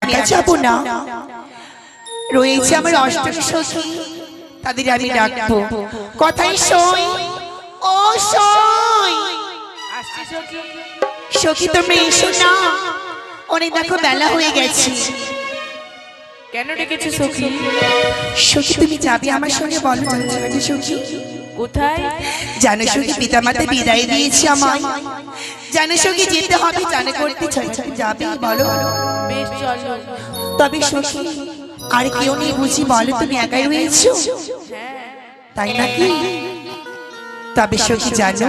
একা যাব না, রয়েছে আমার অষ্টমী সখী, তাদের আমি ডাকবো। কথাই সই, ও সই সখী, তোমরা এসো না, অনেক দেখো বেলা হয়ে গেছে। কেন ডেকেছো সখী? সখী তুমি যাবে আমার সঙ্গে, বলো জানো সখী? কোথায়? জানো সখী পিতামাতা বিদায় দিয়েছে আমায়, জানো সখী যেতে হবে, জানে করতে যাবে, বলো? বেশ চলো। তবে সখী আর কেউ নেই বুঝি, বলো তুমি একাই রয়েছো, তাই নাকি? তবে সখী জানো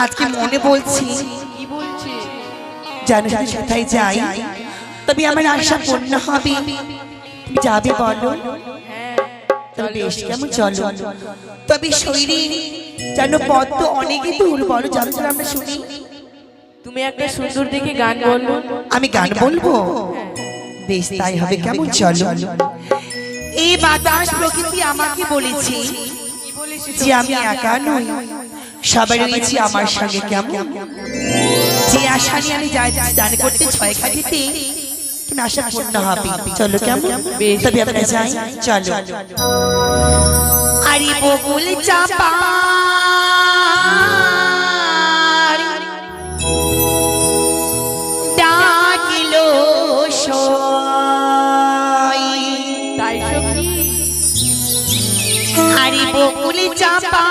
আজকে মনে বলছি, কি বলছি? জানো সখী কোথায় যাই তবে আমার আশা পূর্ণ হবে, তুমি যাবে বলো? তবে বেশ কেমন চলো। তবে শরীরে জানো পথ তো অনেকই দূর, বলো চলো চলো আমরা শুনি। তুমি একটা সুন্দর দেখে গান বলো। আমি গান বলবো? বেশ তাই হবে, কেমন চলো। এই বাতাস প্রকৃতি আমাকে বলেছে যে আমি একা নই, সবাই রয়েছে আমার সঙ্গে, কেমন যে আশা নিয়ে আমি যাই দান করতে ছয় খাটিতে, তুমি আশা পূর্ণ হবে, চলো কেমন? তবে আমরা যাই, চলো। আরে বকুল চাপা ডাকিলো সই, তাই সখী? আরে বকুল চাপা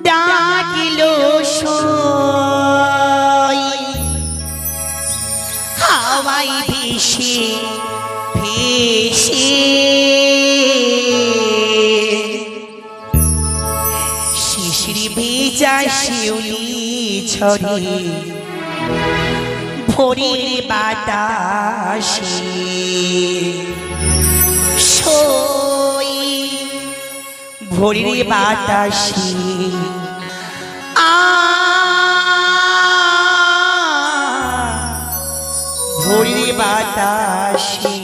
ডাকিলো সই, হাওয়াই ভেসে ভেসে শিশির ভেজা শিউলি ছড়ে ভোরের বাতাসে সই, ভোরের বাতাসে ভোরের বাতাসে।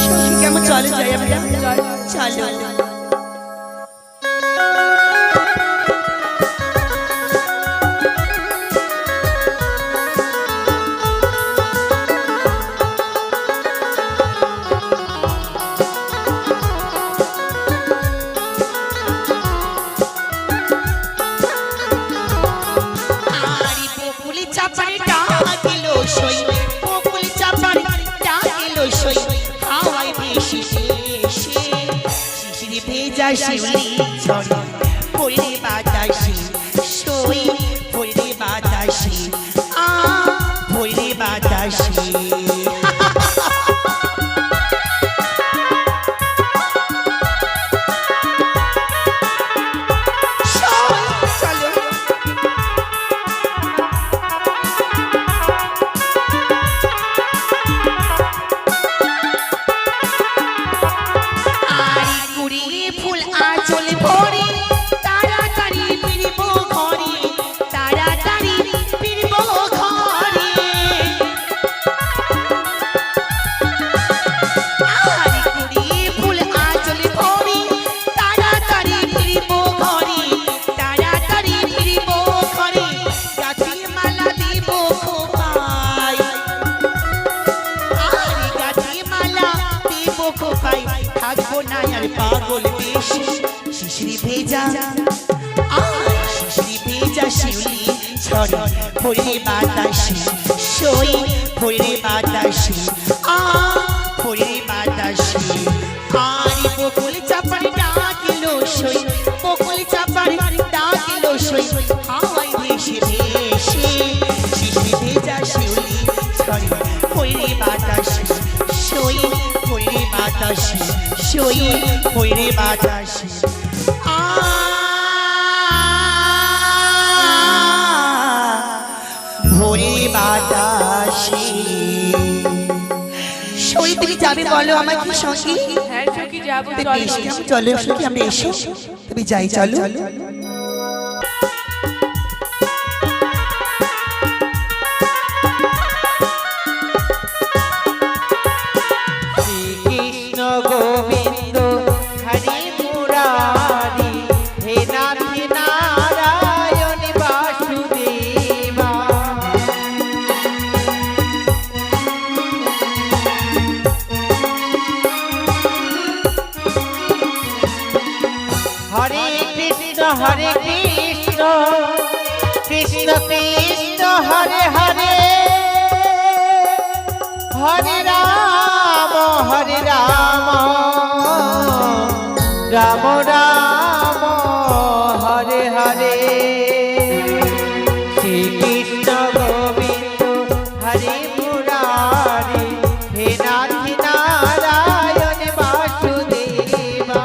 সখী কেমন চলো যাই আমরা, চলো। শিউলি ছড়ে ভোরের বাতাসে সই, ভোরের বাতাসে ভোরের বাতাসে। শিশির ভেজা শিউলি ছড়ে ভোরের বাতাসে সই, ভোরের বাতাসে ভোরের বাতাসে। আর বকুল চাপার ডাকিলো সই, বকুল চাপার ডাকিলো সই, হাওয়ায় ভেসে ভেসে শিশির ভেজা শিউলি ছড়ে ভোরের বাতাসে সই, ভোরের বাতাসে সই, ভোরের বাতাসে ভোরের বাতাসে। সই তুমি যাবে বলো আমার কি সঙ্গে? হ্যাঁ সখী যাবো, চলো সখী আমরা এসো, তুমি যাই চলো। হরে কৃষ্ণ কৃষ্ণ কৃষ্ণ হরে হরে হরে রাম রাম রাম হরে হরে শ্রীকৃষ্ণ গোবিন্দ হরে মুরারি হে নাথ নারায়ণ বাসুদেবা।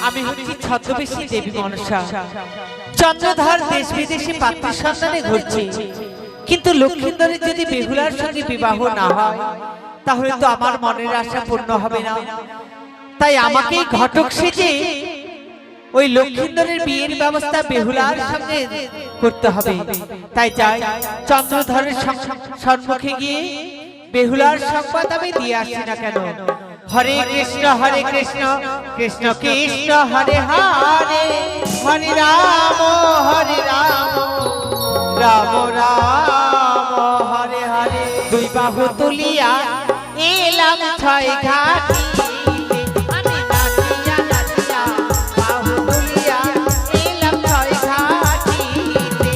আমি হচ্ছি ছদ্মবেশী দেবী মনসা, চন্দ্রধর দেশ বিদেশে পাত্রের সন্ধানে ঘুরছি, কিন্তু লক্ষ্মীন্দরের যদি বেহুলার সঙ্গে বিবাহ না হয় তাহলে তো আমার মনের আশা পূর্ণ হবে না। তাই আমাকে ঘটক সেজে ওই লক্ষ্মীন্দরের বিয়ের ব্যবস্থা বেহুলার সঙ্গে করতে হবে। তাই যাই চন্দ্রধরের সম্মুখে গিয়ে বেহুলার সংবাদ আমি দিয়ে আসছি না কেন। হরে কৃষ্ণ কৃষ্ণ কৃষ্ণ হরে হরে হরে রাম রাম রাম হরে হরে। দুই বাহু তুলিয়া এলাম ছয় ঘাট, আমি নাচিয়া নাচিয়া বাহু তুলিয়া এলাম ছয় ঘাটিতে।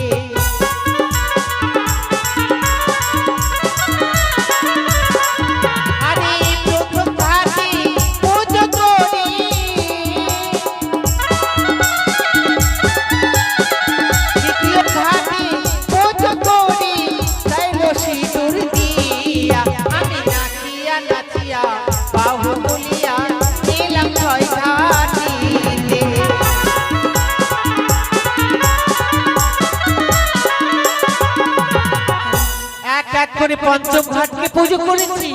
আরে প্রথম ঘাটে পুজো করি, দ্বিতীয় ঘাটে পুজো করি, তাই বসি দূর দিয়া আমি নাচিয়া নাচিয়া বাহু তুলিয়া এলাম ছয় ঘাটিতে। এক এক করে পঞ্চম ঘাটকে পুজো করেছি,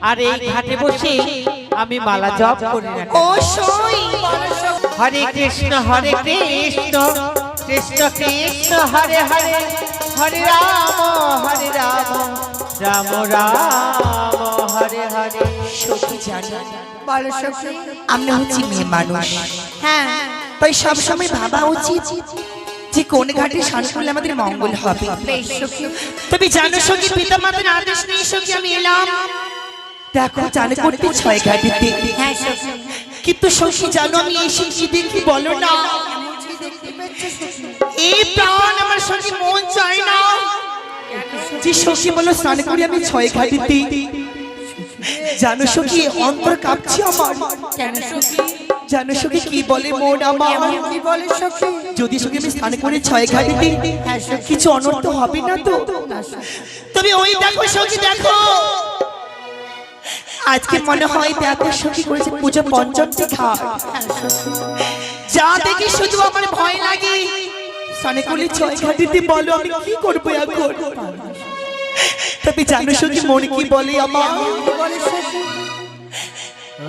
আর এই ঘাটে বসে আমি মালা জপ করি না। ও সই হরে কৃষ্ণ কৃষ্ণ কৃষ্ণ হরে হরে হরে রাম রাম রাম হরে হরে। সখী জানো, বলো সখী। আমরা হচ্ছি মেয়ে মানুষ, হ্যাঁ, তাই সবসময় ভাবা উচিত যে কোন ঘাটে স্নান করলে আমাদের মঙ্গল হবে। বেশ সখী। তবে জানো সখী, পিতা মাতার আদেশ নিয়ে সখী আমি এলাম দেখো চান করতে ছয় ঘাটিতে। হ্যাঁ সখী। কিন্তু সখী জানো আমি এসে কি দেখি বলো না, এই প্রাণ আমার সখী মন চায় না যে সখী বলো স্নান করি আমি ছয় ঘাটিতে। জানো সখী অন্তর কাঁপছে আমার। কেন সখী? জানো সখী কি বলে মন আমার, কি বলে সখী? যদি সখী আমি স্নান করে ছয় ঘাটিতে কিছু অনর্থ হবে না তো? তবে ওই দেখো সখী দেখো, আজকে মনে হয় দেখো সখী করেছে পুজো পঞ্চমটি ঘাট। যা দেখি শুধু আমার ভয় লাগে। স্নান করলে ছয় ঘাটিতে বলো আমি কি করবো এখন? তবে জানো সখী মনে কি বলে আমার,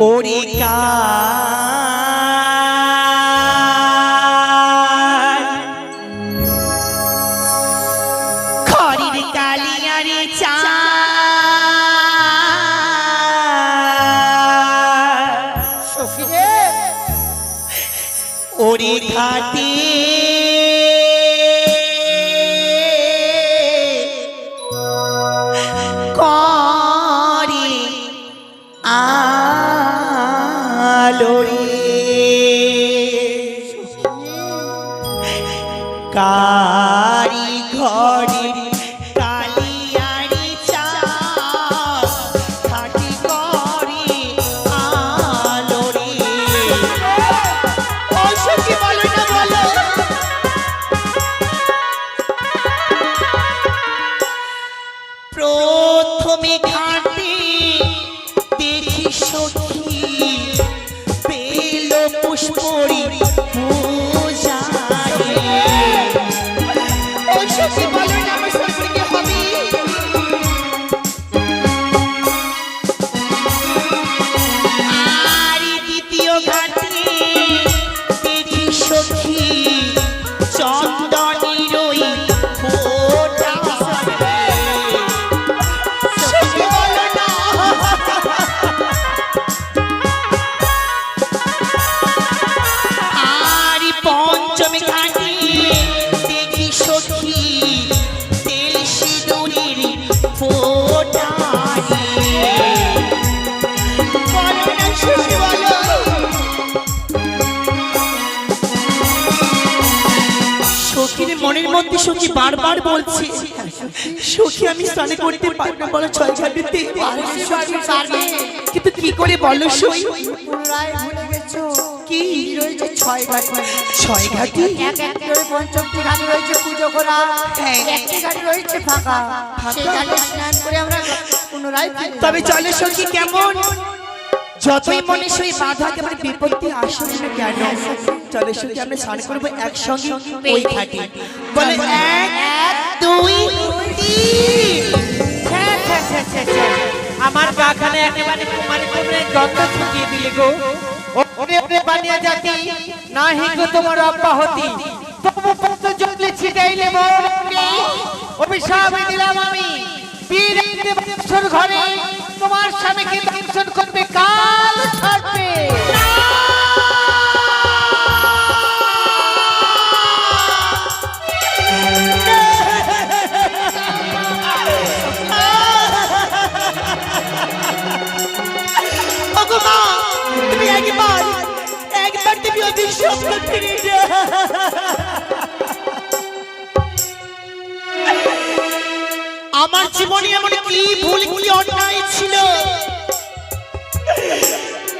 ওরে খড়ির কালিয়ারে চা ওরে ঘাটে করে আলোরে কারি ঘরে কালিয়ারি চা ঘাটে করে আলোরে। ও সখী বলো না বলো, প্রথমে ঘাটে দেখি সখী বেল পুষ্পরি পূজারে। সখী বারবার বলছে সখী আমি স্নান করতে পারবো না বলো ছয় ঘাটিতে। কিন্তু কি করে বলো সই? পুনরায় ভুলে গেছো কি রয়েছে ছয় ঘাটি। ছয় ঘাটি? এক এক করে পঞ্চমটি ঘাটি রয়েছে পুজো করা, হ্যাঁ। একটি ঘাটি রয়েছে ফাঁকা। সেই ঘাটে স্নান করে আমরা পুনরায় ফিরে যাব। তবে চলে সখী কেমন যতই মনে সই বাধা একেবারে বিপত্তি আসুক না কেন চলে সখী আমরা স্নান করবো একসঙ্গে ওই ঘাটে। বলে এক দুই তিন। ছ্যা, ছ্যা, ছ্যা, ছ্যা, ছ্যা। আমার গাখানে একেবারে কুমারী কুমারের গন্ধ ছুটিয়ে দিলে গো। ওরে ওরে বানিয়া জাতি না হিগো তোমার অব্যাহতি, তবু পত্র জলে ছিটাইলে মরণে অভিশাপ দিলাম আমি। বীর দেবতার ঘরে তোমার স্বামীকে দর্শন করবে কাল ছাড়বে। ওগো মা তুমি একবার তুমি অভিশাপ ফিরে যাও। আমার জীবনে এমন কি ভুল কি অন্যায় ছিল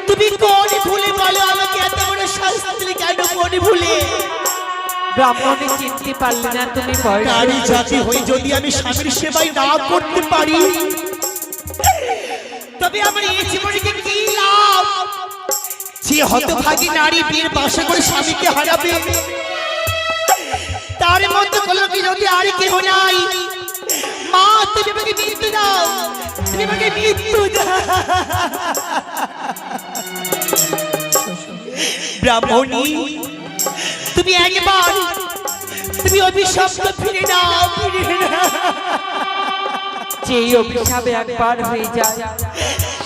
তুমি কোন ভুলে বলো আমাকে এত বড় শাস্তি দিলে কেন কোন ভুলে? ব্রাহ্মণী চিনতে পারলে না তুমি নারী জাতি হয়ে যদি আমি স্বামীর সেবাই না করতে পারি তবে আমার এই জীবনকে কি লাভ? যে হতভাগী নারী বিয়ের বাসা করে স্বামীকে হারাবে তার মধ্যে কলঙ্কি যদি আর কেউ নাই। মা তুমি আমাকে মৃত্যু দাও, তুমি আমাকে মৃত্যু দাও। ব্রাহ্মণী তুমি একবার তুমি অভিশাপ ফিরে নাও, ফিরে নাও। যেই অভিশাপ একবার হয়ে যায়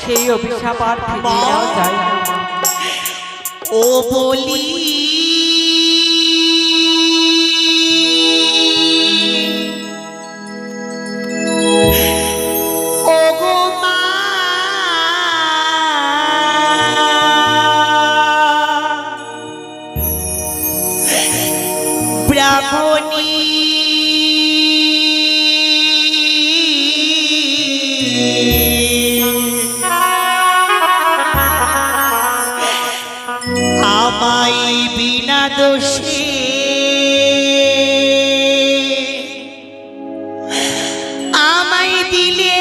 সেই অভিশাপ আর ফিরে নেওয়া যায় না। ও বলি ও গো মা ব্রাহ্মণী আমায় বিনা দোষে আমায় দিলে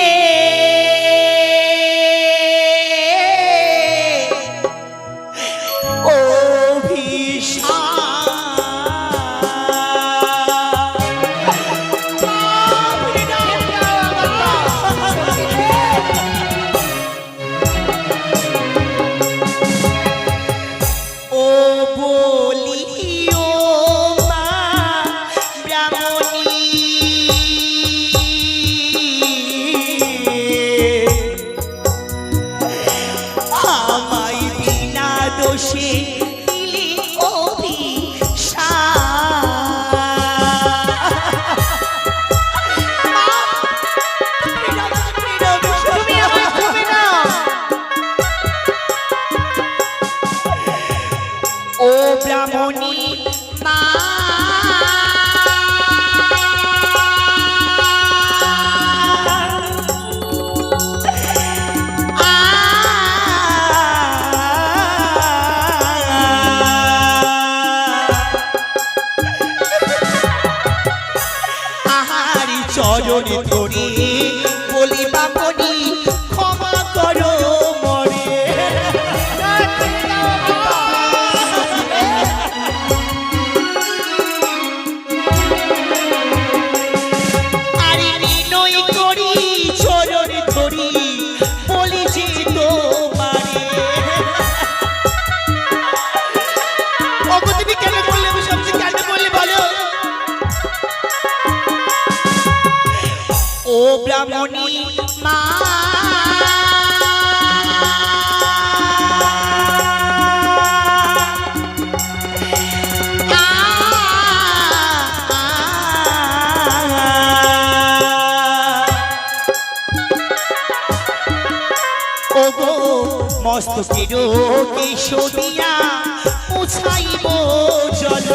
চরণে ধরে বলি বামনি ক্ষমা করো মরে। আরে বিনয় করি চরণে ধরি বলি যে তোমারে। ওগো তুমি কেন বললে? আমি সবচেয়ে কেন বললে বলো? ও ব্রাহ্মণী মা ও গো মস্তকের কেশরিয়া মুছাইব জল।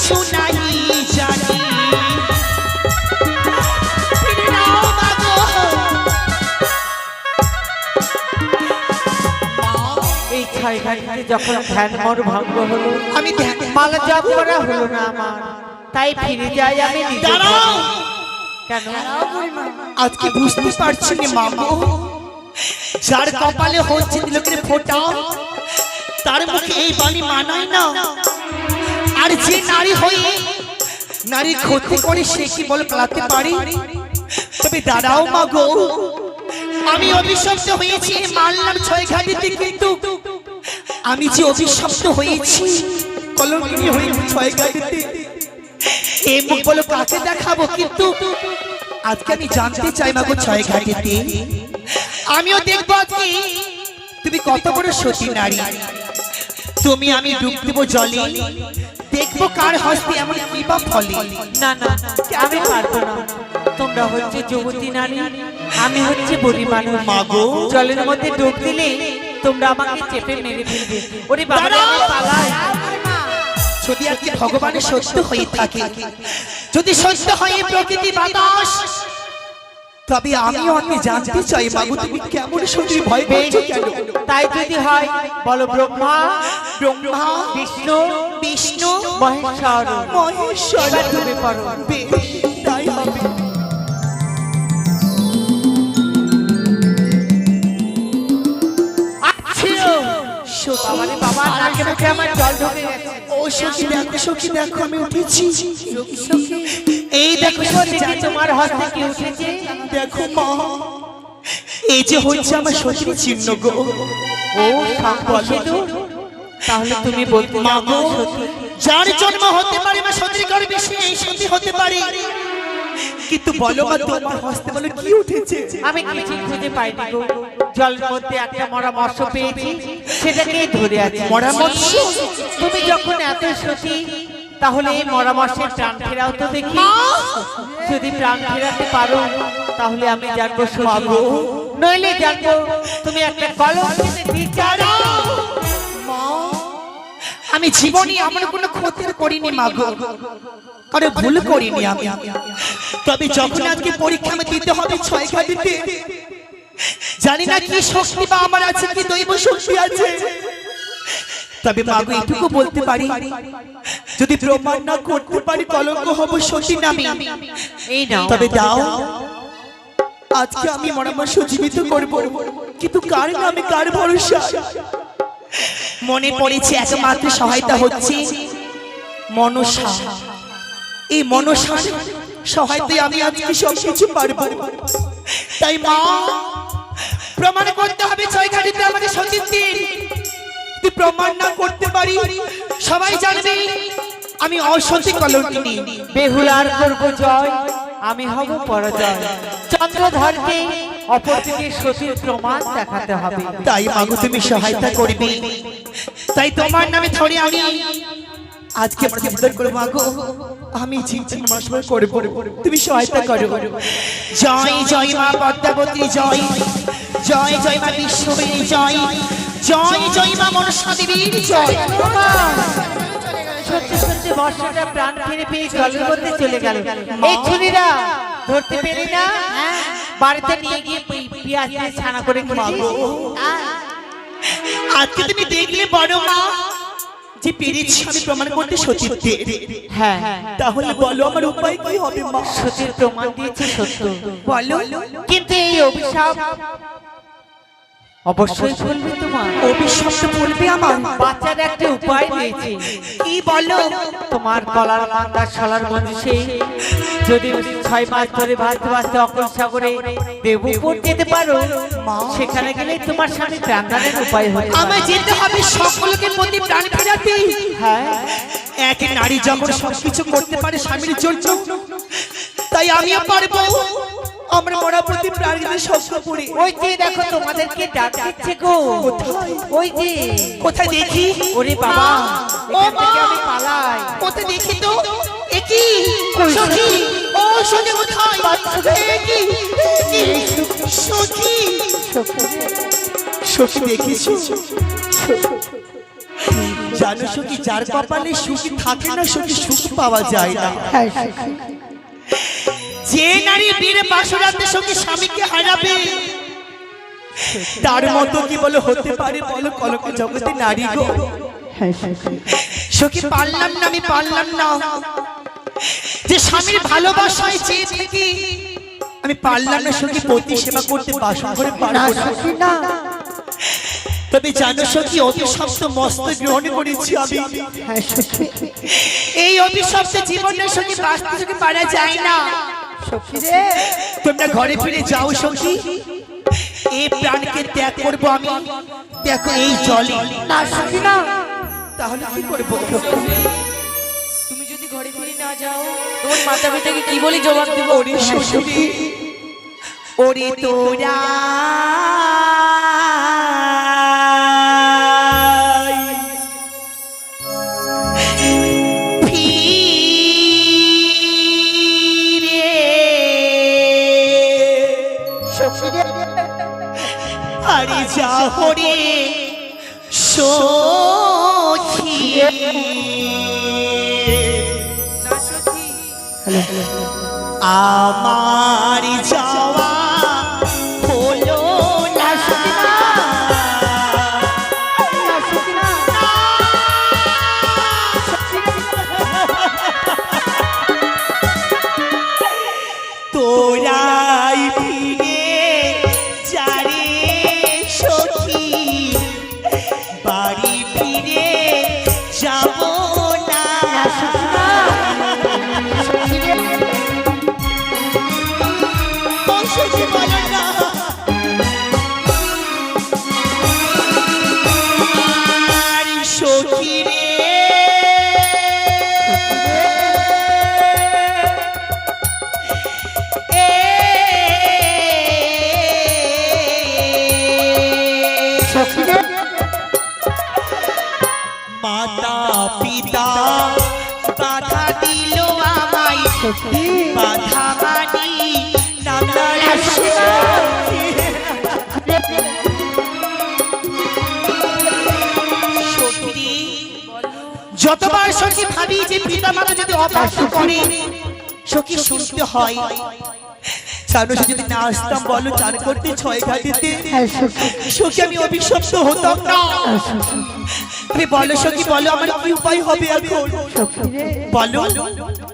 কিছু নাই জানি ফিরে নাও মাগো। এই ছয় ঘাটিতে যখন ধ্যান মোর ভঙ্গ হলো, আমি মালা জপ করা হলো না আমার, তাই ফিরে যাই আমি নিজে। দাঁড়াও, কেন? আজকে বুঝতে পারছি না মাগো, যার কপালে হচ্ছে তিলকের ফোঁটা তার মুখে এই বাণী মানায় না। আর যে নারী হয়ে নারী ক্ষতি করে সে কি বলে পালাতে পারে? তবে দাঁড়াও মাগো, আমি অভিশপ্ত হয়েছি মানলাম ছয় ঘাটিতে, কিন্তু আমি যে অভিশপ্ত হয়েছি কলঙ্কিনী হয়েছি ছয় ঘাটিতে, এই মুখ বলো কাকে দেখাবো? কিন্তু আজকে আমি জানতে চাই মাগো, ছয় ঘাটিতে আমিও দেখবো আজকে তুমি কত বড় সতী নারী। তুমি আমি ডুব দেবো জলে, দেখবো কার হস্তে এমন কৃপা ফলে। না না, আমি পারবো না। তোমরা হচ্ছে যুবতী নারী, আমি হচ্ছে বুড়ি মানুষ। মাগো, জলের মধ্যে ডুব দিলে তোমরা আমাকে চেপে মেরে ফেলবে। ওরে বাবা, আমি পালাই। যদি আজকে ভগবানের সত্য হয়ে থাকে, যদি সত্য হয় এই প্রকৃতি বাতাস, তবে আমিও আমি জানতে চাই মাগো তুমি কেমন সত্যি ভয় পেয়েছো কেন? তাই যদি হয় বলো ব্রহ্মা, ব্রহ্মা, বিষ্ণু, বিষ্ণু, মহেশ্বর। মহেশ্বর, এবার তুমি পড়ো। বেশ, তাই হবে। বাবারে বাবা, নাকে মুখে আমার জল ঢুকে গেছে। ও সখী দেখো, সখী দেখো আমি উঠেছি। এই দেখো সখী, দেখি তোমার হস্তে কি উঠেছে। দেখো মা, এই যে হচ্ছে আমার সতীর চিহ্ন গো। ও সাংবাদিক, তাহলে তুমি বলতে মা গো, সতী। যার জন্ম হতে পারে মা সতীর গর্ভে সে এই সতী হতে পারে, কিন্তু বলো মা তোমার হস্তে বলো কি উঠেছে? আমি কিছু খুঁজে পাইনি গো। জলের মধ্যে একটা মরা মৎস্য পেয়েছি, সেটাকে ধরে আছি। মরা মৎস্য? তুমি যখন এত সতী, তাহলে এই মরা মৎস্যের প্রাণ ফেরাও তো দেখি। যদি প্রাণ ফেরাতে পারো তাহলে আমি জানবো সতী, নইলে জানবো তুমি একটা কলঙ্কিত বিচার। আমি জীবনে আমার কোনো ক্ষতি করিনি মা গো, কারো ভুল করিনি আমি। তবে যখন আজকে পরীক্ষা আমি দিতে হবে ছয় ঘাটিতে, জানি না কি শক্তি বা আমার আছে, কি দৈব শক্তি আছে। তবে মা গো এটুকু বলতে পারি, যদি প্রমাণ না করতে পারি কলঙ্ক হব সতী নামে। এই নাও। তবে দাও, আজকে আমি মরামর্শ জীবিত করব, কিন্তু কার নামে কার ভরসা? মনে পড়েছে একমাত্র সহায়তা হচ্ছে মনসা। এই মনসার সহায়তায় আমি আজকে সবকিছু পারবো। তাই মা, প্রমাণ করতে হবে ছয় ঘাটিতে আমাকে সতীত্বের। যদি প্রমাণ না করতে পারি সবাই জানবে আমি অসতী কলঙ্কিনী। বেহুলার করব জয়, আমি হব পরাজয়। চন্দ্রধরকে অপরদিকে সতীর প্রমাণ দেখাতে হবে। তাই মাগো তুমি সহায়তা করবে, তাই তোমার নামে ধরে আমি আজকে প্রতিবাদ করব মাগো। আমি জিজ্ঞাসা মাসবার করব, তুমি সহায়তা করো। জয় জয় মা পদ্মাবতী জয়, জয় জয় মা বিশ্ববেণী জয়, জয় জয় মা মনসা দেবীর জয়। সত্যি সত্যি বর্ষাটা প্রাণ ফিরে পেয়ে জলের মধ্যে চলে গেল। এই ছুরিরা ধরতে পেরে না, বাড়িতে নিয়ে গিয়ে পেঁয়াজ দিয়ে ছানা করে খেয়েছি। আজকে তুমি দেখলে বড় মা যে পেরেছি আমি প্রমাণ করতে সতীত্বের। হ্যাঁ, তাহলে বলো আমার উপায় কি হবে মা? সতীর প্রমাণ দিয়েছে সত্য, বলো। কিন্তু এই অভিশাপ অবশ্যই চলবে তোমার। অভিশাপ তো বলবে আমার। বাচ্চার একটা উপায় রয়েছে। কি বলো? তোমার কলার মান্দার শালার মঞ্চে যদি 6 মাস ধরে ভাসতে ভাসতে অকল সাগরে দেবপুর যেতে পারো, সেখানে গেলে তোমার স্বামী প্রাণদানের উপায় হবে। আমায় যেতে হবে সকলকে প্রতি প্রাণ ফেরাতে। হ্যাঁ, এক নারী যখন সবকিছু করতে পারে স্বামীর জন্য, তাই আমিও পারবো। আমরা মরা প্রতি প্রাণ দিতে সব করে। ওই যে দেখো তোমাদেরকে ডাক দিচ্ছে গো। ওই যে কোথায় দেখি? ওরে বাবা, ও এখান মা, থেকে আমি পালাই। কোথায় দেখি তো? একই সখী, ও সখী কোথায়? একই সখী, সখী দেখিছো? জানো সখী, যার কপালে সুখী থাকে না সখী, সুখ পাওয়া যায় না। হ্যাঁ সখী, যে নারী বীর বাসরাতে সখী স্বামীকে হারাবে, তার মতো কি বলো হতে পারে বলো কলঙ্ক জগতে নারী গো? হ্যাঁ সখী, সখী পারলাম না, আমি পারলাম না যে স্বামীর ভালোবাসায় চেয়ে থেকে আমি পারলাম না সখী পতি সেবা করতে, বাসন করে না পারবো না। সখী না, তবে জানো সখী, অভিশপ্ত মস্ত গ্রহণ করেছি আমি। হ্যাঁ সখী, এই অভিশপ্ত জীবনে সখী বাঁচতে সখী পারা যায় না। সখী রে, তোমরা ঘরে ফিরে যাও সখী, এই প্রাণকে ত্যাগ করবো আমি, দেখো এই জলে। না সখী না, তাহলে কি করবো? তুমি যদি ঘরে ফিরে না যাও, তোমার মাতা পিতাকে কি বলি জবাব দেবো? ওরে শ্বশুরি, ওরে তোরা সখী রে, আরে যা হরে সখী, আমার যাওয়া হলো না। না সখী না, তোরাই ফিরে যারে সখী, বাড়ি ফিরে যাব না। সখী রে, ও সখী বলো না, আর সখী রে, সখী রে, মাতা পিতা বাধা দিল আমায়, সখী, বাধা মানি নামলার সখী। যতবার সখী ভাবি যে পিতা মাতা যদি অপাত্র করে সখী শুনতে হয়, জানো সে যদি না আসতাম বলো চান করতে ছয় ঘাটিতে, হ্যাঁ সখী, সখী আমি অভিশপ্ত হতাম না। হ্যাঁ সখী, তুমি বলো সখী, বলো আমার কি উপায় হবে এখন? সখী রে, বলো।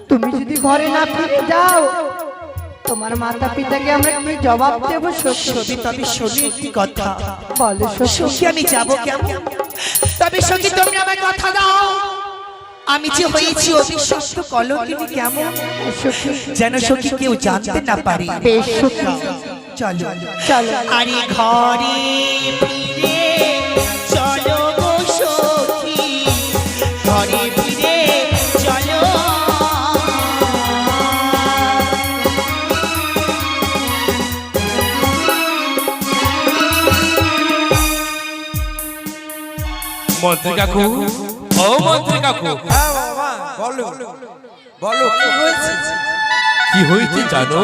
তুমি যদি ঘরে না ফিরে যাও, তোমার মাতা পিতাকে আমরা কি জবাব দেবো সখী? সখী তবে শোনো একটি কথা, বলো সখী, সখী আমি যাব কেমন? তবে সখী তোমরা আমার কথা দাও, আমি যে হয়েছি অভিশপ্ত কলঙ্কিনী কেমন সখী, যেন সখী কেউ জানতে না পারে। বেশ সখী, চলো চলো, আরে ঘরে ফিরে চলো গো সখী, ঘরে ফিরে চলো। মন্ত্রী কাকু, ও মন্ত্রী কাকু, হ্যাঁ বাবা, বলো বলো কি হয়েছে? কি হয়েছে জানো?